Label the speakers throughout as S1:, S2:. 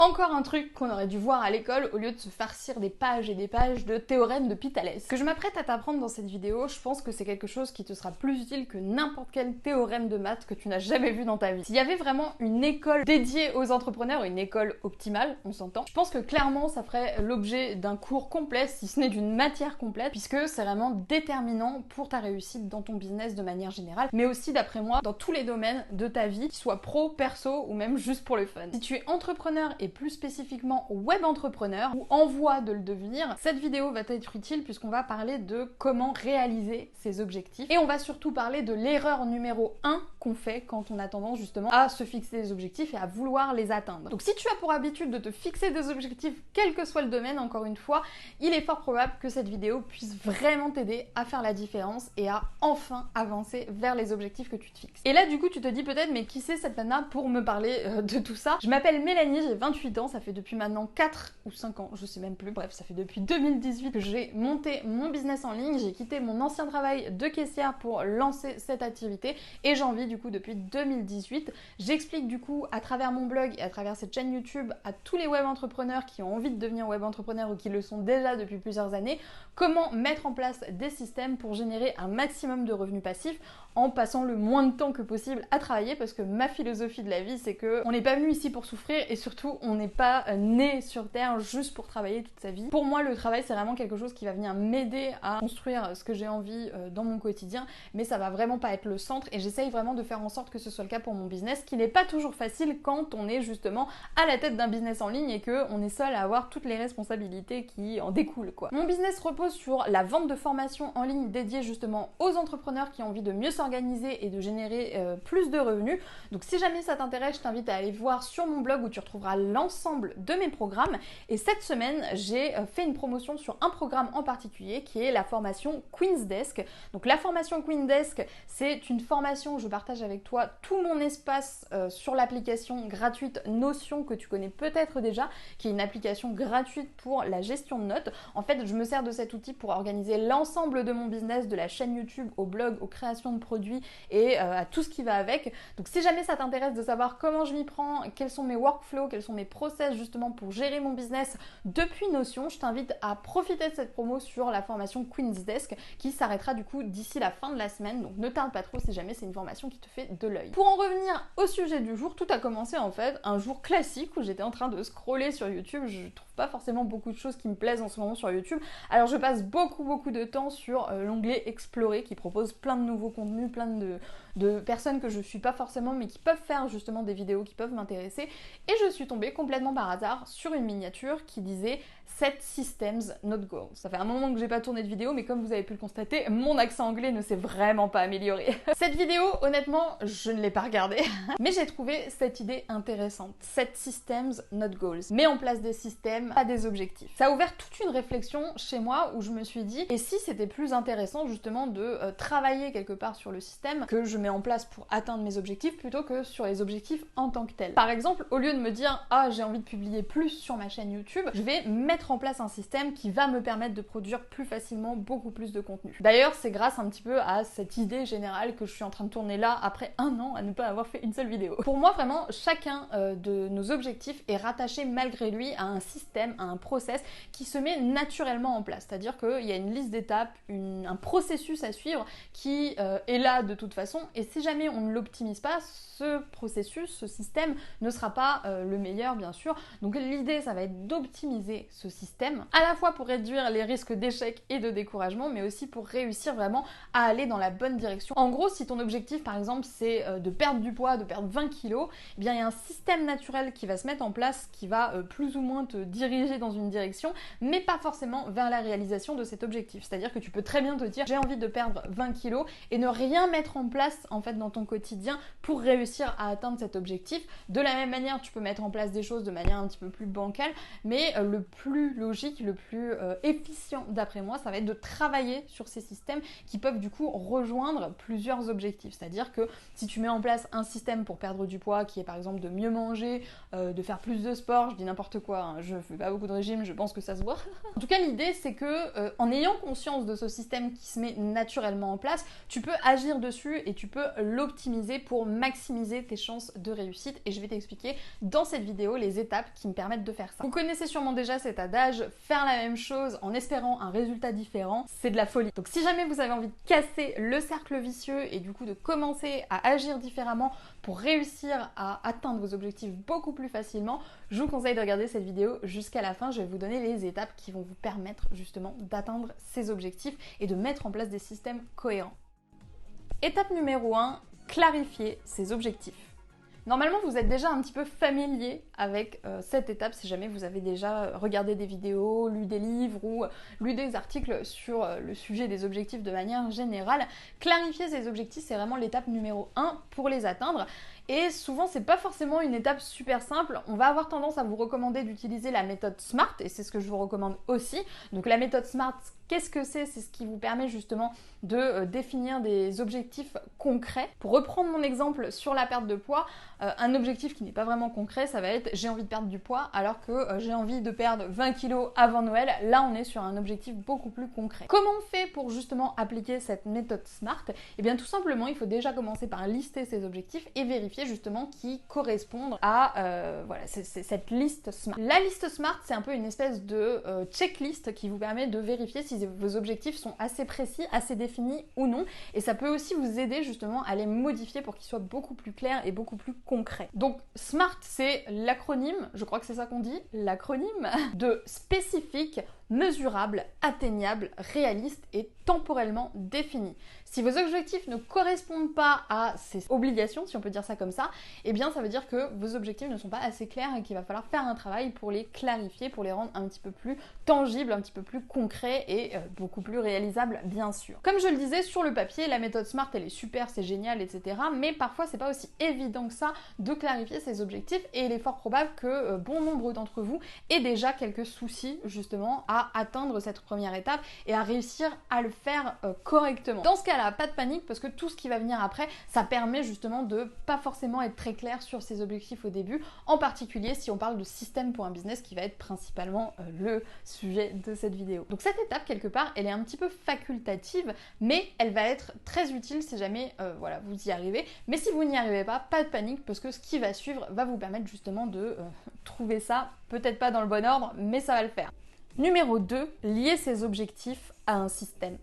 S1: Encore un truc qu'on aurait dû voir à l'école au lieu de se farcir des pages et des pages de théorèmes de Pythalès. Ce que je m'apprête à t'apprendre dans cette vidéo, je pense que c'est quelque chose qui te sera plus utile que n'importe quel théorème de maths que tu n'as jamais vu dans ta vie. S'il y avait vraiment une école dédiée aux entrepreneurs, une école optimale, on s'entend, je pense que clairement ça ferait l'objet d'un cours complet, si ce n'est d'une matière complète, puisque c'est vraiment déterminant pour ta réussite dans ton business de manière générale, mais aussi d'après moi dans tous les domaines de ta vie, qu'ils soient pro, perso ou même juste pour le fun. Si tu es entrepreneur et plus spécifiquement web entrepreneur ou en voie de le devenir, cette vidéo va t'être utile puisqu'on va parler de comment réaliser ses objectifs et on va surtout parler de l'erreur numéro 1 qu'on fait quand on a tendance justement à se fixer des objectifs et à vouloir les atteindre. Donc si tu as pour habitude de te fixer des objectifs quel que soit le domaine, encore une fois, il est fort probable que cette vidéo puisse vraiment t'aider à faire la différence et à enfin avancer vers les objectifs que tu te fixes. Et là du coup tu te dis peut-être mais qui c'est cette nana pour me parler de tout ça? Je m'appelle Mélanie, j'ai 28 ans, ça fait depuis maintenant 4 ou 5 ans, je sais même plus, bref, ça fait depuis 2018 que j'ai monté mon business en ligne, j'ai quitté mon ancien travail de caissière pour lancer cette activité et j'en vis du coup depuis 2018. J'explique du coup à travers mon blog et à travers cette chaîne YouTube à tous les web entrepreneurs qui ont envie de devenir web entrepreneurs ou qui le sont déjà depuis plusieurs années, comment mettre en place des systèmes pour générer un maximum de revenus passifs en passant le moins de temps que possible à travailler, parce que ma philosophie de la vie c'est que on n'est pas venu ici pour souffrir et surtout on n'est pas né sur terre juste pour travailler toute sa vie. Pour moi le travail c'est vraiment quelque chose qui va venir m'aider à construire ce que j'ai envie dans mon quotidien, mais ça va vraiment pas être le centre et j'essaye vraiment de faire en sorte que ce soit le cas pour mon business, qui n'est pas toujours facile quand on est justement à la tête d'un business en ligne et que on est seul à avoir toutes les responsabilités qui en découlent quoi. Mon business repose sur la vente de formations en ligne dédiées justement aux entrepreneurs qui ont envie de mieux s'organiser et de générer plus de revenus. Donc si jamais ça t'intéresse, je t'invite à aller voir sur mon blog où tu retrouveras l'ensemble de mes programmes. Et cette semaine, j'ai fait une promotion sur un programme en particulier qui est la formation Queen's Desk. Donc la formation Queen's Desk, c'est une formation où je partage avec toi tout mon espace sur l'application gratuite Notion que tu connais peut-être déjà, qui est une application gratuite pour la gestion de notes. En fait, je me sers de cet outil pour organiser l'ensemble de mon business, de la chaîne YouTube au blog, aux créations de produits et à tout ce qui va avec. Donc si jamais ça t'intéresse de savoir comment je m'y prends, quels sont mes workflows, quels sont mes process justement pour gérer mon business depuis Notion, je t'invite à profiter de cette promo sur la formation Queen's Desk qui s'arrêtera du coup d'ici la fin de la semaine. Donc ne tarde pas trop si jamais c'est une formation qui te fait de l'œil. Pour en revenir au sujet du jour, tout a commencé en fait un jour classique où j'étais en train de scroller sur YouTube. Je trouve pas forcément beaucoup de choses qui me plaisent en ce moment sur YouTube. Alors je passe beaucoup de temps sur l'onglet Explorer qui propose plein de nouveaux contenus, plein de personnes que je suis pas forcément mais qui peuvent faire justement des vidéos qui peuvent m'intéresser. Et je suis tombée complètement par hasard sur une miniature qui disait 7 systems not goals. Ça fait un moment que j'ai pas tourné de vidéo, mais comme vous avez pu le constater, mon accent anglais ne s'est vraiment pas amélioré. Cette vidéo, honnêtement, je ne l'ai pas regardée, mais j'ai trouvé cette idée intéressante. 7 systems not goals. Mets en place des systèmes, pas des objectifs. Ça a ouvert toute une réflexion chez moi où je me suis dit, et si c'était plus intéressant justement de travailler quelque part sur le système que je mets en place pour atteindre mes objectifs plutôt que sur les objectifs en tant que tels. Par exemple, au lieu de me dire « Ah, j'ai envie de publier plus sur ma chaîne YouTube », je vais mettre en place un système qui va me permettre de produire plus facilement beaucoup plus de contenu. D'ailleurs, c'est grâce un petit peu à cette idée générale que je suis en train de tourner là après un an à ne pas avoir fait une seule vidéo. Pour moi, vraiment, chacun de nos objectifs est rattaché malgré lui à un système, à un process qui se met naturellement en place. C'est-à-dire qu'il y a une liste d'étapes, un processus à suivre qui est là de toute façon et si jamais on ne l'optimise pas, ce processus, ce système ne sera pas le meilleur bien sûr. Donc l'idée ça va être d'optimiser ce système à la fois pour réduire les risques d'échec et de découragement mais aussi pour réussir vraiment à aller dans la bonne direction. En gros, si ton objectif par exemple c'est de perdre du poids, de perdre 20 kilos, eh bien il y a un système naturel qui va se mettre en place qui va plus ou moins te diriger dans une direction mais pas forcément vers la réalisation de cet objectif. C'est-à-dire que tu peux très bien te dire j'ai envie de perdre 20 kilos et ne rien mettre en place en fait dans ton quotidien pour réussir à atteindre cet objectif. De la même manière, tu peux mettre en place des choses de manière un petit peu plus bancale, mais le plus logique, le plus efficient d'après moi, ça va être de travailler sur ces systèmes qui peuvent du coup rejoindre plusieurs objectifs. C'est-à-dire dire que si tu mets en place un système pour perdre du poids qui est par exemple de mieux manger, de faire plus de sport, je dis n'importe quoi, hein, je fais pas beaucoup de régime, je pense que ça se voit. En tout cas, l'idée c'est que en ayant conscience de ce système qui se met naturellement en place, tu peux agir dessus et tu peux l'optimiser pour maximiser tes chances de réussite, et je vais t'expliquer dans cette vidéo les étapes qui me permettent de faire ça. Vous connaissez sûrement déjà cet adage, faire la même chose en espérant un résultat différent, c'est de la folie. Donc si jamais vous avez envie de casser le cercle vicieux et du coup de commencer à agir différemment pour réussir à atteindre vos objectifs beaucoup plus facilement, je vous conseille de regarder cette vidéo jusqu'à la fin. Je vais vous donner les étapes qui vont vous permettre justement d'atteindre ces objectifs et de mettre en place des systèmes cohérents. Étape numéro 1, clarifier ses objectifs. Normalement, vous êtes déjà un petit peu familier avec cette étape si jamais vous avez déjà regardé des vidéos, lu des livres ou lu des articles sur le sujet des objectifs de manière générale. Clarifier ces objectifs, c'est vraiment l'étape numéro 1 pour les atteindre. Et souvent, c'est pas forcément une étape super simple. On va avoir tendance à vous recommander d'utiliser la méthode SMART, et c'est ce que je vous recommande aussi. Donc la méthode SMART, qu'est-ce que c'est? C'est ce qui vous permet justement de définir des objectifs concrets. Pour reprendre mon exemple sur la perte de poids, un objectif qui n'est pas vraiment concret, ça va être j'ai envie de perdre du poids alors que j'ai envie de perdre 20 kilos avant Noël. Là, on est sur un objectif beaucoup plus concret. Comment on fait pour justement appliquer cette méthode SMART? Eh bien, tout simplement, il faut déjà commencer par lister ses objectifs et vérifier justement qui correspondent à voilà, c'est cette liste SMART. La liste SMART, c'est un peu une espèce de checklist qui vous permet de vérifier si vos objectifs sont assez précis, assez définis ou non, et ça peut aussi vous aider justement à les modifier pour qu'ils soient beaucoup plus clairs et beaucoup plus concrets. Donc SMART, c'est l'acronyme, je crois que c'est ça qu'on dit, l'acronyme de spécifique, mesurable, atteignable, réaliste et temporellement défini. Si vos objectifs ne correspondent pas à ces obligations, si on peut dire ça comme ça, eh bien ça veut dire que vos objectifs ne sont pas assez clairs et qu'il va falloir faire un travail pour les clarifier, pour les rendre un petit peu plus tangibles, un petit peu plus concrets et beaucoup plus réalisables bien sûr. Comme je le disais, sur le papier, la méthode SMART elle est super, c'est génial, etc. Mais parfois c'est pas aussi évident que ça de clarifier ses objectifs, et il est fort probable que bon nombre d'entre vous aient déjà quelques soucis justement à atteindre cette première étape et à réussir à le faire correctement. Dans ce cas-là, pas de panique, parce que tout ce qui va venir après, ça permet justement de pas forcément être très clair sur ses objectifs au début, en particulier si on parle de système pour un business qui va être principalement le sujet de cette vidéo. Donc cette étape, quelque part, elle est un petit peu facultative, mais elle va être très utile si jamais voilà, vous y arrivez. Mais si vous n'y arrivez pas de panique, parce que ce qui va suivre va vous permettre justement de trouver ça, peut-être pas dans le bon ordre, mais ça va le faire. Numéro 2, lier ses objectifs à un système.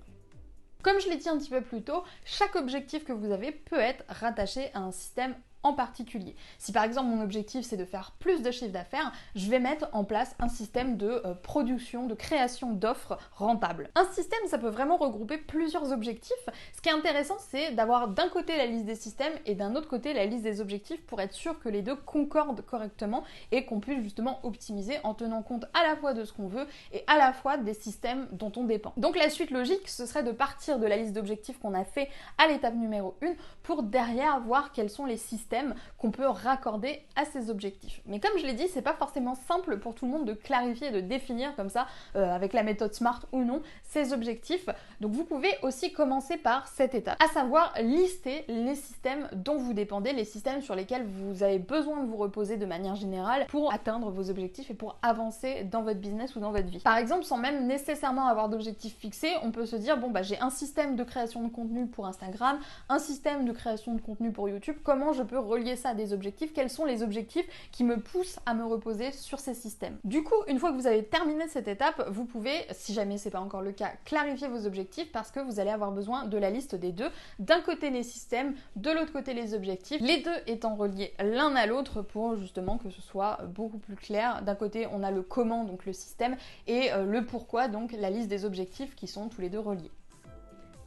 S1: Comme je l'ai dit un petit peu plus tôt, chaque objectif que vous avez peut être rattaché à un système en particulier. Si par exemple mon objectif c'est de faire plus de chiffre d'affaires, je vais mettre en place un système de production, de création d'offres rentables. Un système, ça peut vraiment regrouper plusieurs objectifs. Ce qui est intéressant, c'est d'avoir d'un côté la liste des systèmes et d'un autre côté la liste des objectifs pour être sûr que les deux concordent correctement et qu'on puisse justement optimiser en tenant compte à la fois de ce qu'on veut et à la fois des systèmes dont on dépend. Donc la suite logique, ce serait de partir de la liste d'objectifs qu'on a fait à l'étape numéro 1 pour derrière voir quels sont les systèmes qu'on peut raccorder à ces objectifs. Mais comme je l'ai dit, c'est pas forcément simple pour tout le monde de clarifier et de définir comme ça, avec la méthode SMART ou non, ces objectifs. Donc vous pouvez aussi commencer par cette étape, à savoir lister les systèmes dont vous dépendez, les systèmes sur lesquels vous avez besoin de vous reposer de manière générale pour atteindre vos objectifs et pour avancer dans votre business ou dans votre vie. Par exemple, sans même nécessairement avoir d'objectifs fixés, on peut se dire, bon bah j'ai un système de création de contenu pour Instagram, un système de création de contenu pour YouTube, comment je peux relier ça à des objectifs? Quels sont les objectifs qui me poussent à me reposer sur ces systèmes? Du coup, une fois que vous avez terminé cette étape, vous pouvez, si jamais c'est pas encore le cas, clarifier vos objectifs, parce que vous allez avoir besoin de la liste des deux. D'un côté les systèmes, de l'autre côté les objectifs, les deux étant reliés l'un à l'autre pour justement que ce soit beaucoup plus clair. D'un côté on a le comment, donc le système, et le pourquoi, donc la liste des objectifs qui sont tous les deux reliés.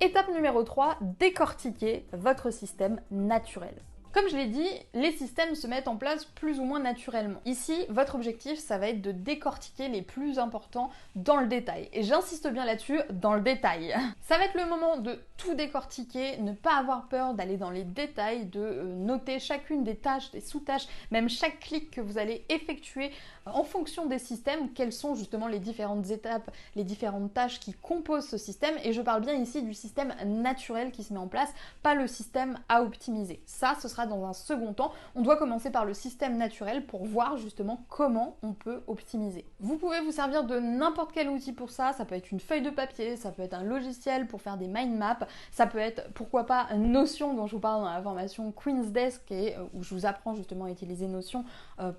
S1: Étape numéro 3, décortiquer votre système naturel. Comme je l'ai dit, les systèmes se mettent en place plus ou moins naturellement. Ici, votre objectif, ça va être de décortiquer les plus importants dans le détail. Et j'insiste bien là-dessus, dans le détail. Ça va être le moment de tout décortiquer, ne pas avoir peur d'aller dans les détails, de noter chacune des tâches, des sous-tâches, même chaque clic que vous allez effectuer en fonction des systèmes, quelles sont justement les différentes étapes, les différentes tâches qui composent ce système. Et je parle bien ici du système naturel qui se met en place, pas le système à optimiser. Ça, ce sera dans un second temps. On doit commencer par le système naturel pour voir justement comment on peut optimiser. Vous pouvez vous servir de n'importe quel outil pour ça. Ça peut être une feuille de papier, ça peut être un logiciel pour faire des mind maps, ça peut être pourquoi pas Notion dont je vous parle dans la formation Queen's Desk et où je vous apprends justement à utiliser Notion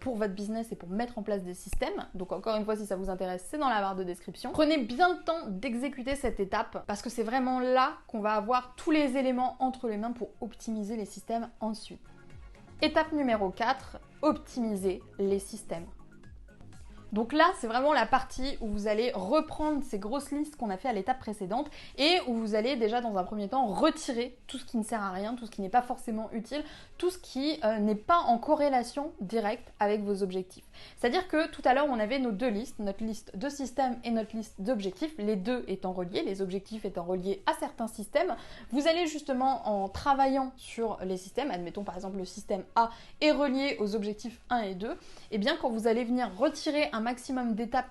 S1: pour votre business et pour mettre en place des systèmes. Donc encore une fois, si ça vous intéresse, c'est dans la barre de description. Prenez bien le temps d'exécuter cette étape parce que c'est vraiment là qu'on va avoir tous les éléments entre les mains pour optimiser les systèmes ensuite. Étape numéro 4, optimiser les systèmes. Donc là, c'est vraiment la partie où vous allez reprendre ces grosses listes qu'on a fait à l'étape précédente et où vous allez déjà dans un premier temps retirer tout ce qui ne sert à rien, tout ce qui n'est pas forcément utile, tout ce qui n'est pas en corrélation directe avec vos objectifs. C'est-à-dire que tout à l'heure, on avait nos deux listes, notre liste de systèmes et notre liste d'objectifs, les deux étant reliés, les objectifs étant reliés à certains systèmes. Vous allez justement en travaillant sur les systèmes, admettons par exemple le système A est relié aux objectifs 1 et 2, et bien quand vous allez venir retirer un maximum d'étapes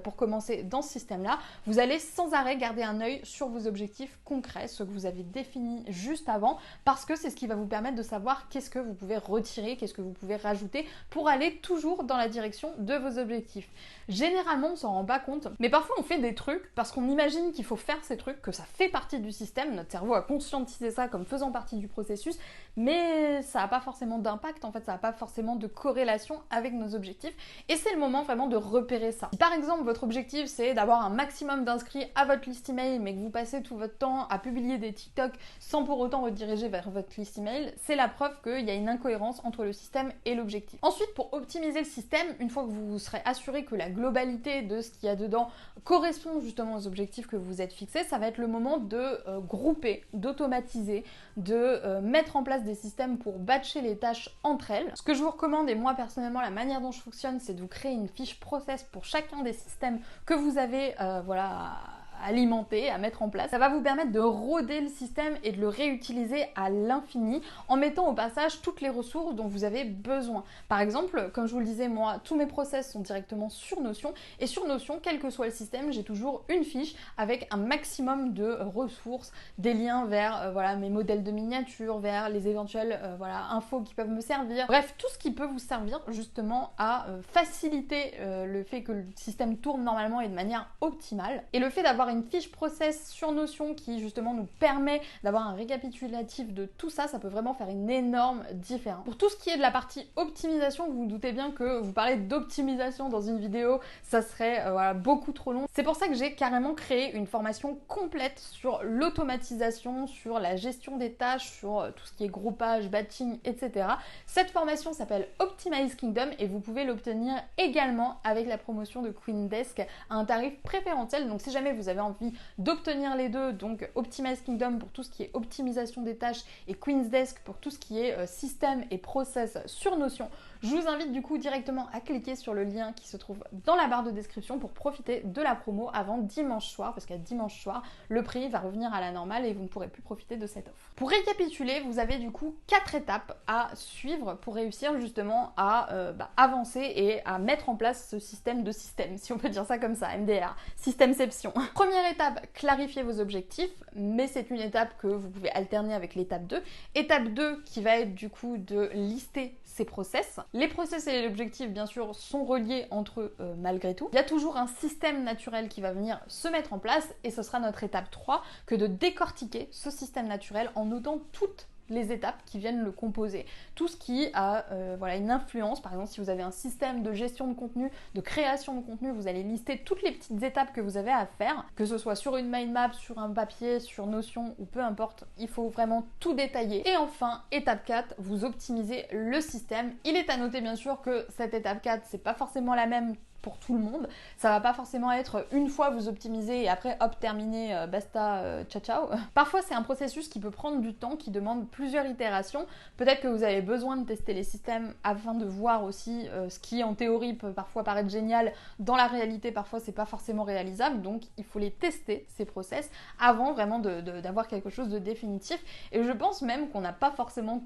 S1: pour commencer dans ce système-là, vous allez sans arrêt garder un œil sur vos objectifs concrets, ceux que vous avez définis juste avant, parce que c'est ce qui va vous permettre de savoir qu'est-ce que vous pouvez retirer, qu'est-ce que vous pouvez rajouter pour aller toujours dans la direction de vos objectifs. Généralement, on s'en rend pas compte, mais parfois on fait des trucs parce qu'on imagine qu'il faut faire ces trucs, que ça fait partie du système, notre cerveau a conscientisé ça comme faisant partie du processus, mais ça n'a pas forcément d'impact, en fait, ça n'a pas forcément de corrélation avec nos objectifs, et c'est le moment vraiment de repérer ça. Par exemple, votre objectif c'est d'avoir un maximum d'inscrits à votre liste email, mais que vous passez tout votre temps à publier des TikTok sans pour autant rediriger vers votre liste email, c'est la preuve qu'il y a une incohérence entre le système et l'objectif. Ensuite, pour optimiser le système, une fois que vous vous serez assuré que la globalité de ce qu'il y a dedans correspond justement aux objectifs que vous êtes fixés, ça va être le moment de grouper, d'automatiser, de mettre en place des systèmes pour batcher les tâches entre elles. Ce que je vous recommande, et moi personnellement la manière dont je fonctionne, c'est de vous créer une fiche process pour chacun des systèmes que vous avez alimenter, à mettre en place. Ça va vous permettre de roder le système et de le réutiliser à l'infini en mettant au passage toutes les ressources dont vous avez besoin. Par exemple, comme je vous le disais, moi, tous mes process sont directement sur Notion et sur Notion, quel que soit le système, j'ai toujours une fiche avec un maximum de ressources, des liens vers mes modèles de miniatures, vers les éventuelles infos qui peuvent me servir. Bref, tout ce qui peut vous servir justement à faciliter le fait que le système tourne normalement et de manière optimale. Et le fait d'avoir une fiche process sur Notion qui justement nous permet d'avoir un récapitulatif de tout ça, ça peut vraiment faire une énorme différence. Pour tout ce qui est de la partie optimisation, vous vous doutez bien que vous parlez d'optimisation dans une vidéo, ça serait beaucoup trop long. C'est pour ça que j'ai carrément créé une formation complète sur l'automatisation, sur la gestion des tâches, sur tout ce qui est groupage, batching, etc. Cette formation s'appelle Optimize Kingdom et vous pouvez l'obtenir également avec la promotion de Queen's Desk à un tarif préférentiel. Donc si jamais vous avez envie d'obtenir les deux, donc Optimize Kingdom pour tout ce qui est optimisation des tâches et Queen's Desk pour tout ce qui est système et process sur Notion, je vous invite du coup directement à cliquer sur le lien qui se trouve dans la barre de description pour profiter de la promo avant dimanche soir, parce qu'à dimanche soir, le prix va revenir à la normale et vous ne pourrez plus profiter de cette offre. Pour récapituler, vous avez du coup 4 étapes à suivre pour réussir justement à avancer et à mettre en place ce système de système, si on peut dire ça comme ça, MDR, systèmeception. Première étape, clarifier vos objectifs, mais c'est une étape que vous pouvez alterner avec l'étape 2. Étape 2 qui va être du coup de lister ces process. Les process et les objectifs, bien sûr, sont reliés entre eux malgré tout. Il y a toujours un système naturel qui va venir se mettre en place et ce sera notre étape 3 que de décortiquer ce système naturel en notant toutes les étapes qui viennent le composer. Tout ce qui a une influence, par exemple si vous avez un système de gestion de contenu, de création de contenu, vous allez lister toutes les petites étapes que vous avez à faire, que ce soit sur une mind map, sur un papier, sur Notion ou peu importe, il faut vraiment tout détailler. Et enfin, étape 4, vous optimisez le système. Il est à noter bien sûr que cette étape 4, c'est pas forcément la même pour tout le monde. Ça va pas forcément être une fois vous optimisez et après hop terminé, basta, ciao ciao. Parfois c'est un processus qui peut prendre du temps, qui demande plusieurs itérations. Peut-être que vous avez besoin de tester les systèmes afin de voir aussi ce qui en théorie peut parfois paraître génial, dans la réalité parfois c'est pas forcément réalisable, donc il faut les tester ces process avant vraiment d'avoir quelque chose de définitif. Et je pense même qu'on n'a pas forcément,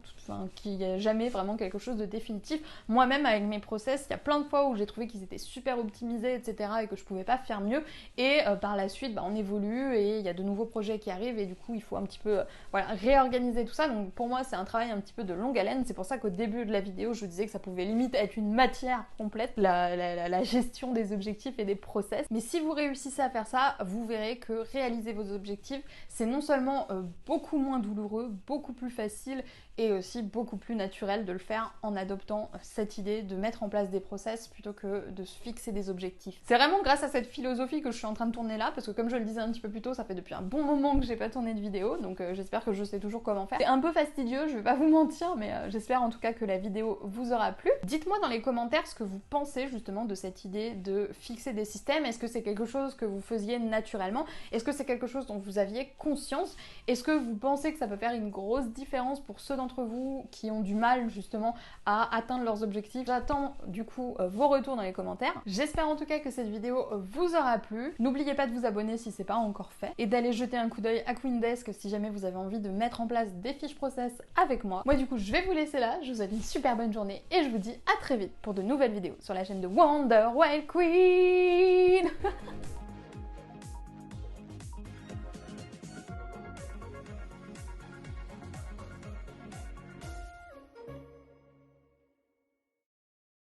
S1: qu'il n'y a jamais vraiment quelque chose de définitif. Moi-même avec mes process, il y a plein de fois où j'ai trouvé qu'ils étaient super optimisés, etc. et que je pouvais pas faire mieux. Et par la suite, on évolue et il y a de nouveaux projets qui arrivent et du coup il faut un petit peu réorganiser tout ça. Donc pour moi c'est un travail un petit peu de longue haleine. C'est pour ça qu'au début de la vidéo je disais que ça pouvait limite être une matière complète, la gestion des objectifs et des process. Mais si vous réussissez à faire ça, vous verrez que réaliser vos objectifs, c'est non seulement beaucoup moins douloureux, beaucoup plus facile et aussi beaucoup plus naturel de le faire en adoptant cette idée de mettre en place des process plutôt que de se fixer des objectifs. C'est vraiment grâce à cette philosophie que je suis en train de tourner là, parce que comme je le disais un petit peu plus tôt, ça fait depuis un bon moment que j'ai pas tourné de vidéo, donc j'espère que je sais toujours comment faire. C'est un peu fastidieux, je vais pas vous mentir, mais j'espère en tout cas que la vidéo vous aura plu. Dites-moi dans les commentaires ce que vous pensez justement de cette idée de fixer des systèmes. Est-ce que c'est quelque chose que vous faisiez naturellement? Est-ce que c'est quelque chose dont vous aviez conscience? Est-ce que vous pensez que ça peut faire une grosse différence pour ceux d'entre vous qui ont du mal justement à atteindre leurs objectifs? J'attends du coup vos retours dans les commentaires. J'espère en tout cas que cette vidéo vous aura plu. N'oubliez pas de vous abonner si c'est pas encore fait et d'aller jeter un coup d'œil à Queendesk si jamais vous avez envie de mettre en place des fiches process avec moi. Moi du coup je vais vous laisser là, je vous souhaite une super bonne journée et je vous dis à très vite pour de nouvelles vidéos sur la chaîne de Wonder Wild Queen.